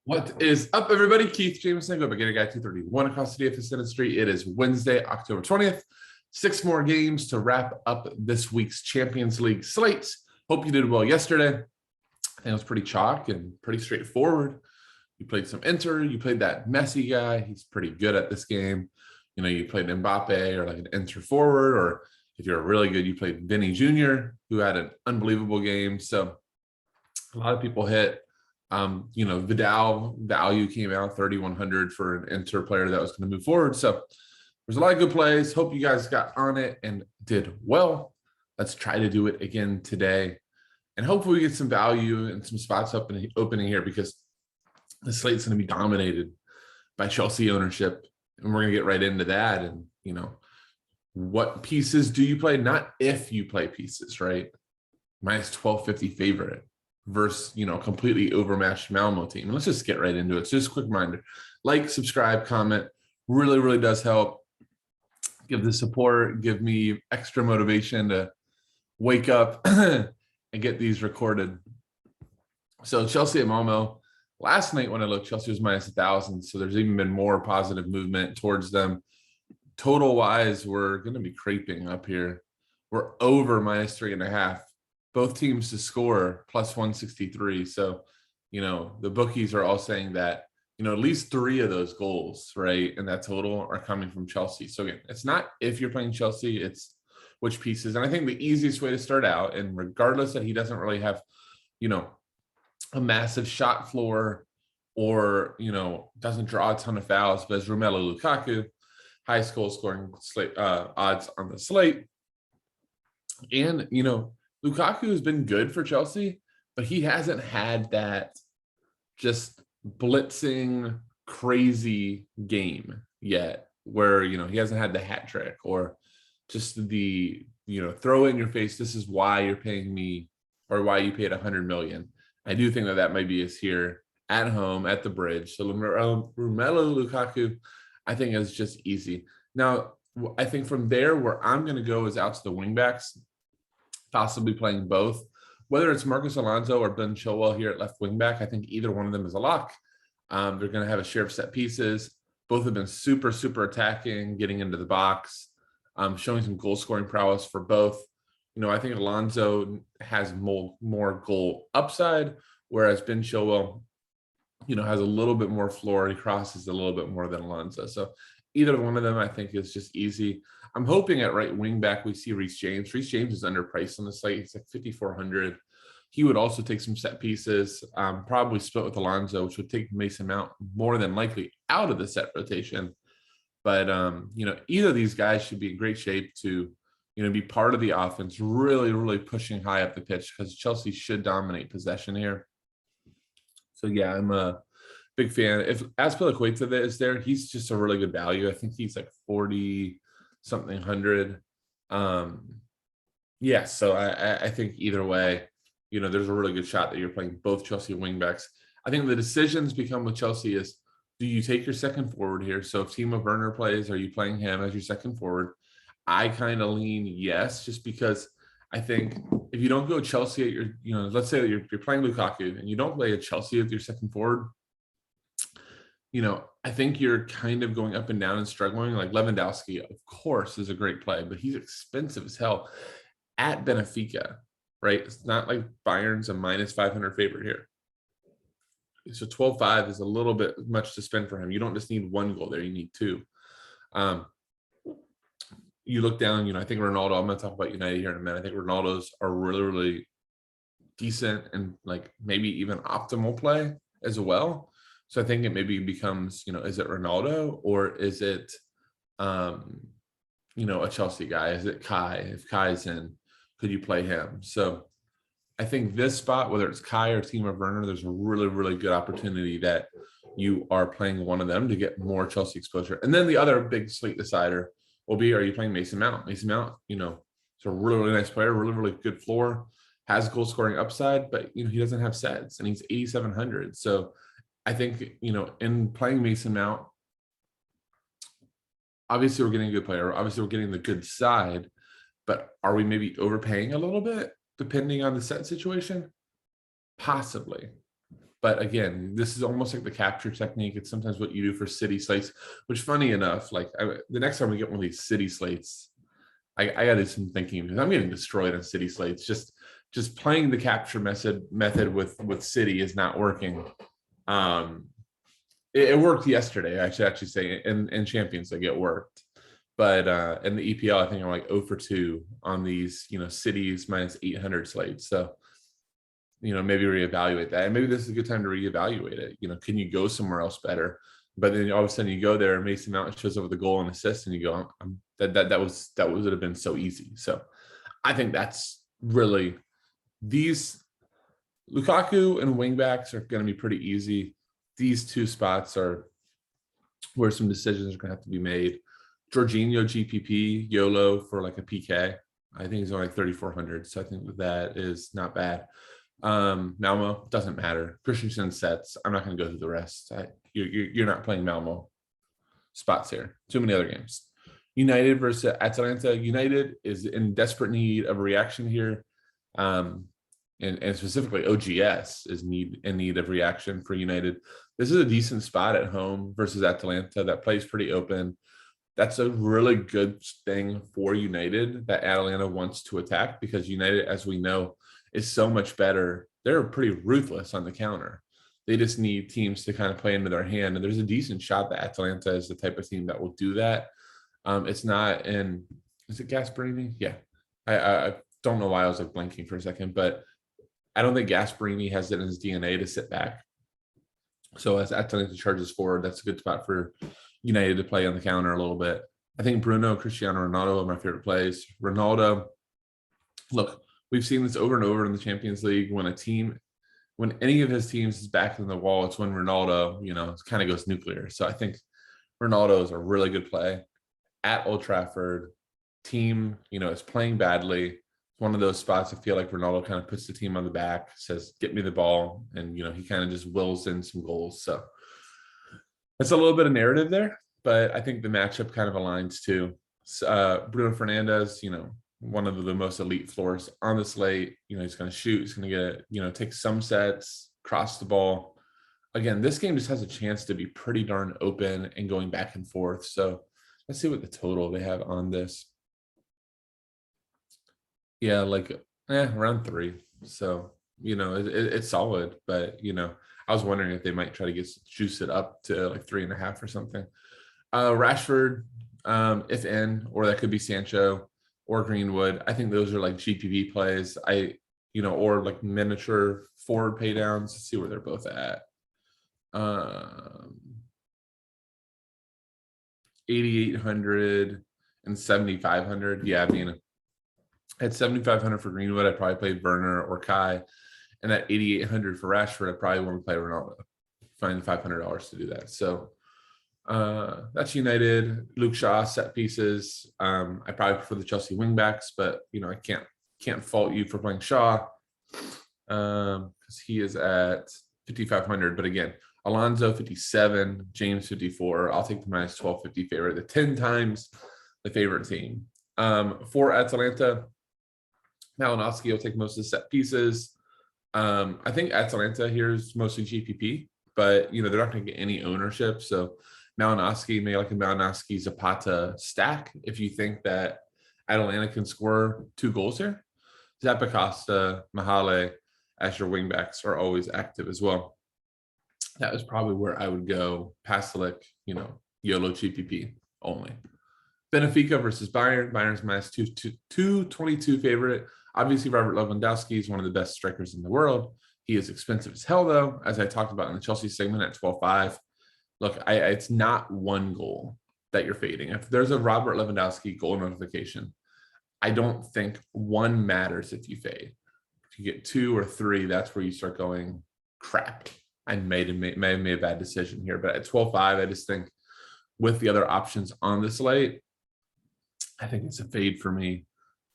What is up, everybody? Keith Jameson, go Beginner Guy 231 across the DFS industry. It is Wednesday, October 20th. 6 more games to wrap up this week's Champions League slate. Hope you did well yesterday. I think it was pretty chalk and pretty straightforward. You played some Inter. You played that Messi guy. He's pretty good at this game. You know, you played Mbappe or like an Inter forward, or if you're really good, you played Vinny Jr., who had an unbelievable game. So a lot of people hit. Vidal value came out 3,100 for an Inter player that was going to move forward. So there's a lot of good plays. Hope you guys got on it and did well. Let's try to do it again today. And hopefully we get some value and some spots opening here, because the slate's going to be dominated by Chelsea ownership. And we're going to get right into that. And, what pieces do you play? Not if you play pieces, right? Minus 1250 favorite versus, completely overmatched Malmo team. And let's just get right into it. So just a quick reminder, like, subscribe, comment, really, really does help. Give the support, give me extra motivation to wake up and get these recorded. So Chelsea at Malmo. Last night when I looked, Chelsea was minus 1,000. So there's even been more positive movement towards them. Total wise, we're going to be creeping up here. We're over minus 3.5. Both teams to score plus 163. So, the bookies are all saying that, at least 3 of those goals, right, and that total are coming from Chelsea. So again, it's not if you're playing Chelsea, it's which pieces. And I think the easiest way to start out, and regardless that he doesn't really have, a massive shot floor or, doesn't draw a ton of fouls, but as Romelu Lukaku, highest goal scoring slate odds on the slate. And, Lukaku has been good for Chelsea, but he hasn't had that just blitzing crazy game yet where, he hasn't had the hat trick or just the, throw it in your face. This is why you're paying me, or why you paid 100 million. I do think that might be us here at home at the bridge. So Romelu Lukaku, I think is just easy. Now, I think from there, where I'm going to go is out to the wingbacks, possibly playing both. Whether it's Marcos Alonso or Ben Chilwell here at left wingback, I think either one of them is a lock. They're going to have a share of set pieces. Both have been super, super attacking, getting into the box, showing some goal scoring prowess for both. I think Alonso has more goal upside, whereas Ben Chilwell, has a little bit more floor. He crosses a little bit more than Alonso. So either one of them, I think, is just easy. I'm hoping at right wing back we see Reece James. Reece James is underpriced on the slate. He's like 5,400. He would also take some set pieces, probably split with Alonso, which would take Mason Mount more than likely out of the set rotation. But, either of these guys should be in great shape to, be part of the offense, really, really pushing high up the pitch, because Chelsea should dominate possession here. So, yeah, I'm a big fan. If Azpilicueta is there, he's just a really good value. I think he's like 40-something hundred. So I think either way, there's a really good shot that you're playing both Chelsea wingbacks. I think the decisions become with Chelsea is, do you take your second forward here? So if Timo Werner plays, are you playing him as your second forward? I kind of lean yes, just because I think if you don't go Chelsea at your, let's say that you're playing Lukaku and you don't play a Chelsea at your second forward, I think you're kind of going up and down and struggling. Like Lewandowski, of course, is a great play, but he's expensive as hell at Benfica, right? It's not like Bayern's a minus 500 favorite here. So 12.5 is a little bit much to spend for him. You don't just need 1 goal there, you need 2. You look down, I think Ronaldo, I'm going to talk about United here in a minute. I think Ronaldo's are really, really decent and like maybe even optimal play as well. So I think it maybe becomes, is it Ronaldo or is it, a Chelsea guy? Is it Kai? If Kai's in, could you play him? So I think this spot, whether it's Kai or Timo Werner, there's a really, really good opportunity that you are playing one of them to get more Chelsea exposure. And then the other big slate decider will be, are you playing Mason Mount? Mason Mount, is a really, really nice player, really, really good floor, has goal scoring upside, but, he doesn't have sets and he's 8,700. So I think, in playing Mason Mount, obviously we're getting a good player. Obviously we're getting the good side, but are we maybe overpaying a little bit depending on the set situation? Possibly. But again, this is almost like the capture technique. It's sometimes what you do for city slates, which funny enough, like the next time we get one of these city slates, I got to do some thinking because I'm getting destroyed on city slates. Just playing the capture method with city is not working. It worked yesterday. I should actually say in Champions League it worked, but in the EPL I think I'm like 0 for 2 on these cities minus 800 slates. So maybe reevaluate that, and maybe this is a good time to reevaluate it. Can you go somewhere else better? But then all of a sudden you go there, Mason Mount shows up with a goal and assist, and you go, that would have been so easy. So I think that's really these Lukaku and wingbacks are going to be pretty easy. These two spots are where some decisions are going to have to be made. Jorginho GPP YOLO for like a PK. I think he's only like 3,400, so I think that is not bad. Malmo doesn't matter. Christensen sets. I'm not going to go through the rest. You're not playing Malmo spots here. Too many other games. United versus Atalanta. United is in desperate need of a reaction here, and specifically OGS is in need of reaction for United. This is a decent spot at home versus Atalanta that plays pretty open. That's a really good thing for United that Atalanta wants to attack, because United, as we know, is so much better. They're pretty ruthless on the counter. They just need teams to kind of play into their hand. And there's a decent shot that Atalanta is the type of team that will do that. It's not in, is it Gasperini? Yeah. I don't know why I was like blanking for a second, but I don't think Gasperini has it in his DNA to sit back. So as Atalanta charges forward, that's a good spot for United to play on the counter a little bit. I think Bruno, Cristiano Ronaldo are my favorite plays. Ronaldo, look, we've seen this over and over in the Champions League. When any of his teams is back in the wall, it's when Ronaldo, kind of goes nuclear. So I think Ronaldo is a really good play at Old Trafford. Team, is playing badly. It's one of those spots I feel like Ronaldo kind of puts the team on the back, says, get me the ball. And, he kind of just wills in some goals. So that's a little bit of narrative there, but I think the matchup kind of aligns too. Bruno Fernandes, one of the most elite floors on the slate. He's going to shoot. He's going to get, take some sets, cross the ball. Again, this game just has a chance to be pretty darn open and going back and forth. So let's see what the total they have on this. Yeah, like around 3. So, it's solid, but, I was wondering if they might try to juice it up to like 3.5 or something. Rashford, if in, or that could be Sancho or Greenwood. I think those are like GPV plays. Or like miniature forward pay downs. Let's see where they're both at. 8,800 and 7,500. Yeah, I mean, at 7,500 for Greenwood, I'd probably play Werner or Kai. And at 8,800 for Rashford, I probably want to play Ronaldo. Find $500 to do that. So that's United. Luke Shaw, set pieces. I probably prefer the Chelsea wingbacks, but I can't fault you for playing Shaw because he is at 5,500. But again, Alonso 57, James 54. I'll take the minus 1250 favorite, the 10 times the favorite team. For Atalanta, Malinowski will take most of the set pieces. I think Atalanta here is mostly GPP, but they're not going to get any ownership. So Malinowski, maybe like a Malinowski Zapata stack if you think that Atalanta can score 2 goals here. Zappacosta, Mahale as your wingbacks are always active as well. That was probably where I would go. Pasalic, YOLO GPP only. Benfica versus Bayern. Bayern's minus 222 favorite. Obviously, Robert Lewandowski is one of the best strikers in the world. He is expensive as hell, though, as I talked about in the Chelsea segment at 12.5. Look, it's not one goal that you're fading. If there's a Robert Lewandowski goal notification, I don't think one matters if you fade. If you get 2 or 3, that's where you start going, crap. I may have made a bad decision here. But at 12.5, I just think with the other options on the slate, I think it's a fade for me.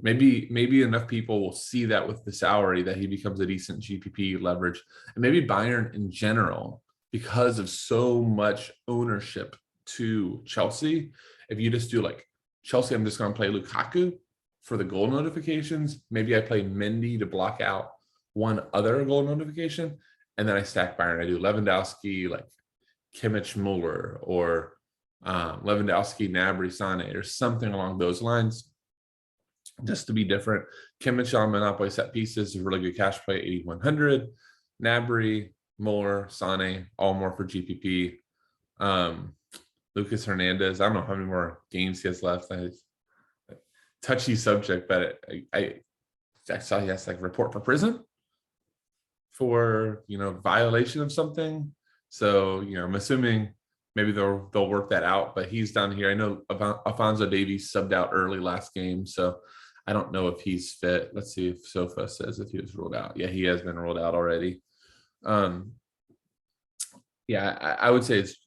Maybe enough people will see that with the salary that he becomes a decent GPP leverage. And maybe Bayern in general, because of so much ownership to Chelsea, if you just do like Chelsea, I'm just going to play Lukaku for the goal notifications. Maybe I play Mendy to block out one other goal notification. And then I stack Bayern. I do Lewandowski, like Kimmich, Muller, or Lewandowski, Gnabry, Sane, or something along those lines, just to be different. Kimmich on Monopoly set pieces is a really good cash play, 8,100. Gnabry, Muller, Sane, all more for GPP. Lucas Hernandez, I don't know how many more games he has left. Touchy subject, but I saw he has like report for prison for violation of something. So I'm assuming maybe they'll work that out. But he's down here. I know Alphonso Davies subbed out early last game, so I don't know if he's fit. Let's see if Sofa says if he was ruled out. Yeah, he has been ruled out already. Yeah, I would say it's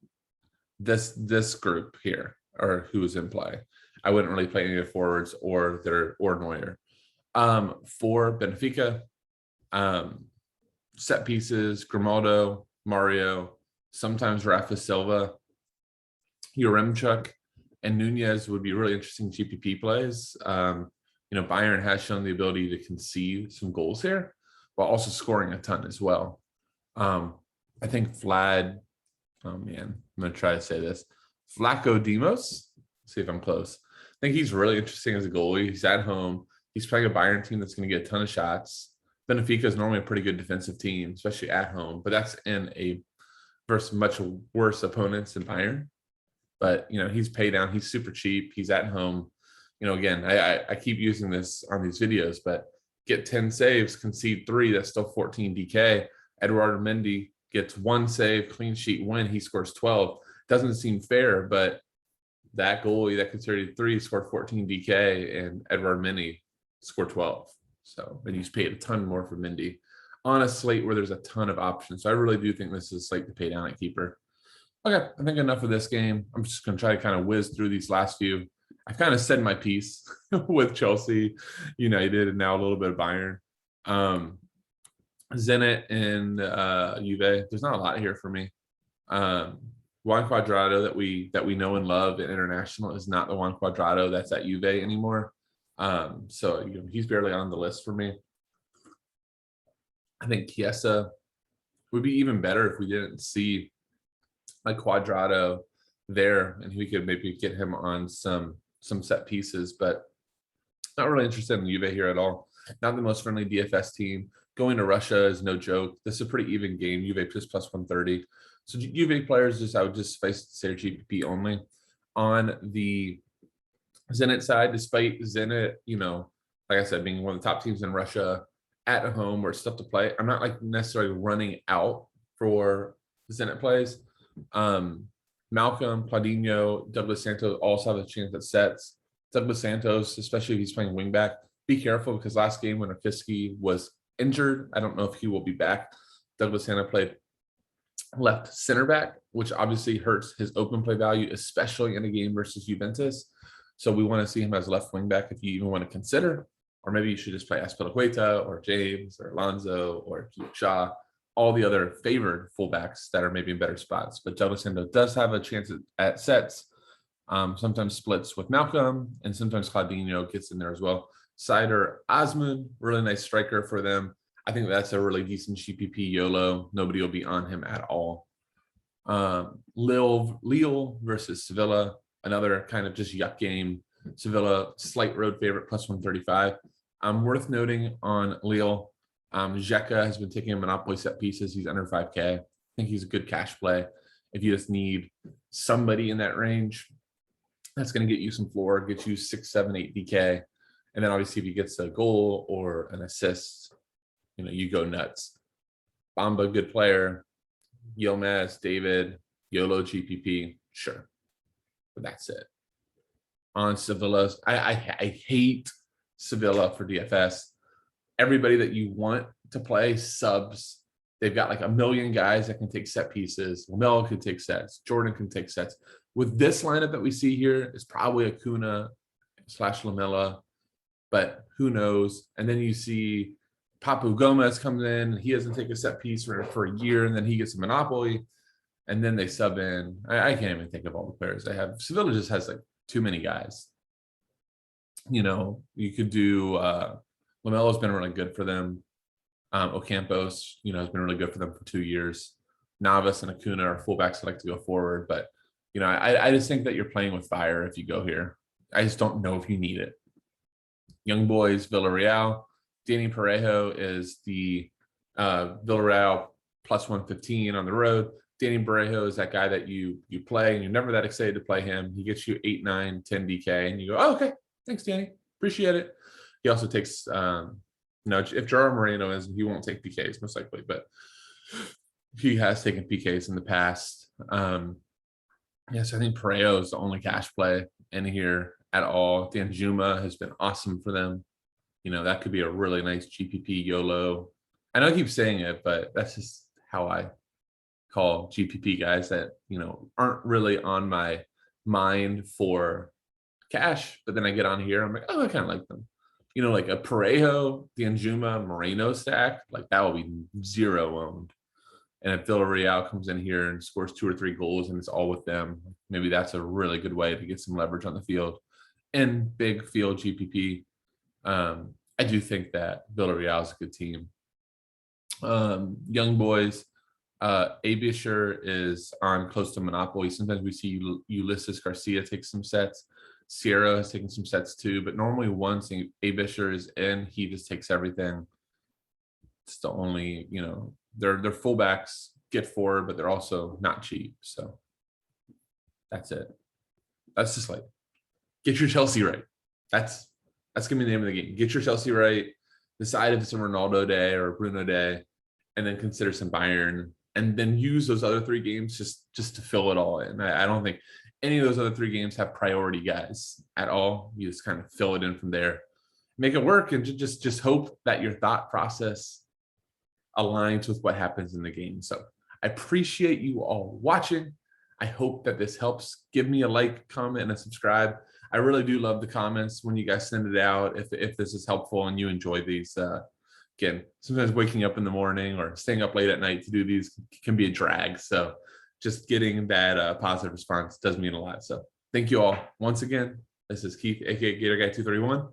this group here or who is in play. I wouldn't really play any of the forwards or Neuer. For Benfica, set pieces, Grimaldo, Mario, sometimes Rafa Silva, Yaremchuk, and Nunez would be really interesting GPP plays. Bayern has shown the ability to concede some goals here while also scoring a ton as well. I think Vlad, oh man, I'm going to try to say this. Flacco Demos, see if I'm close. I think he's really interesting as a goalie. He's at home. He's playing a Bayern team that's going to get a ton of shots. Benfica is normally a pretty good defensive team, especially at home, but that's versus much worse opponents than Bayern. But, he's paid down. He's super cheap. He's at home. Again, I keep using this on these videos, but get 10 saves, concede 3, that's still 14 DK. Eduardo Mendy gets 1 save, clean sheet win. He scores 12. Doesn't seem fair, but that goalie that considered 3 scored 14 DK, and Eduardo Mendy scored 12. So, and he's paid a ton more for Mendy on a slate where there's a ton of options. So I really do think this is a slate to pay down at keeper. Okay, I think enough of this game. I'm just going to try to kind of whiz through these last few. I've kind of said my piece with Chelsea, United, and now a little bit of Bayern. Zenit and Juve. There's not a lot here for me. Juan Cuadrado that we know and love at international is not the Juan Cuadrado that's at Juve anymore. So he's barely on the list for me. I think Chiesa would be even better if we didn't see like Cuadrado there, and we could maybe get him on some set pieces, but not really interested in Juve here at all. Not the most friendly DFS team. Going to Russia is no joke. This is a pretty even game. Juve plus 130. So Juve players I would just suffice to say GPP only. On the Zenit side, despite Zenit, like I said, being one of the top teams in Russia at home where it's tough to play, I'm not like necessarily running out for Zenit plays. Malcolm, Claudinho, Douglas Santos also have a chance at sets. Douglas Santos, especially if he's playing wingback, be careful because last game when Okiski was injured, I don't know if he will be back. Douglas Santos played left center back, which obviously hurts his open play value, especially in a game versus Juventus. So we want to see him as left wing back if you even want to consider, or maybe you should just play Azpilicueta or James or Alonso or Shaw, all the other favored fullbacks that are maybe in better spots. But Douglas Santos does have a chance at sets, sometimes splits with Malcolm, and sometimes Claudinho gets in there as well. Seider Osman, really nice striker for them. I think that's a really decent GPP YOLO. Nobody will be on him at all. Lille versus Sevilla, another kind of just yuck game. Sevilla, slight road favorite, plus 135. Worth noting on Lille, Xhaka has been taking a monopoly set pieces. He's under 5K. I think he's a good cash play. If you just need somebody in that range, that's going to get you some floor, get you 6, 7, 8 DK. And then obviously if he gets a goal or an assist, you go nuts. Bamba, good player. Yilmaz, David, YOLO GPP, sure. But that's it. On Sevilla, I hate Sevilla for DFS. Everybody that you want to play subs. They've got like a million guys that can take set pieces. Lamella can take sets. Jordan can take sets. With this lineup that we see here, it's probably Acuna / Lamella, but who knows? And then you see Papu Gomez comes in. He doesn't take a set piece for a year, and then he gets a monopoly, and then they sub in. I can't even think of all the players they have. Sevilla just has like too many guys. You could do Lamelo's been really good for them. Ocampos, has been really good for them for 2 years. Navas and Acuna are fullbacks that like to go forward, but I just think that you're playing with fire if you go here. I just don't know if you need it. Young boys, Villarreal. Danny Parejo is the Villarreal plus 115 on the road. Danny Parejo is that guy that you play and you're never that excited to play him. He gets you 8, 9, 10 DK and you go, oh, okay, thanks, Danny. Appreciate it. He also takes, if Gerard Moreno is, he won't take PKs most likely, but he has taken PKs in the past. Yes, I think Parejo is the only cash play in here at all. Danjuma has been awesome for them. That could be a really nice GPP YOLO. I know I keep saying it, but that's just how I call GPP guys that, aren't really on my mind for cash. But then I get on here, I'm like, oh, I kind of like them. Like a Parejo, Danjuma, Moreno stack, like that will be 0 owned. And if Villarreal comes in here and scores 2 or 3 goals and it's all with them, maybe that's a really good way to get some leverage on the field. And big field GPP, I do think that Villarreal is a good team. Young boys, Abisher is on close to monopoly. Sometimes we see Ulysses Garcia take some sets. Sierra has taken some sets too, but normally once Abisher is in, he just takes everything. It's the only, their fullbacks get forward, but they're also not cheap. So that's it. That's just like, get your Chelsea right. That's gonna be the name of the game. Get your Chelsea right. Decide if it's a Ronaldo day or a Bruno day, and then consider some Bayern, and then use those other 3 games just to fill it all in. I don't think any of those other 3 games have priority guys at all. You just kind of fill it in from there, make it work, and just hope that your thought process aligns with what happens in the game. So I appreciate you all watching. I hope that this helps. Give me a like, comment, and a subscribe. I really do love the comments when you guys send it out. If this is helpful and you enjoy these, again, sometimes waking up in the morning or staying up late at night to do these can be a drag. So just getting that positive response does mean a lot. So thank you all once again. This is Keith, aka Gator Guy 231.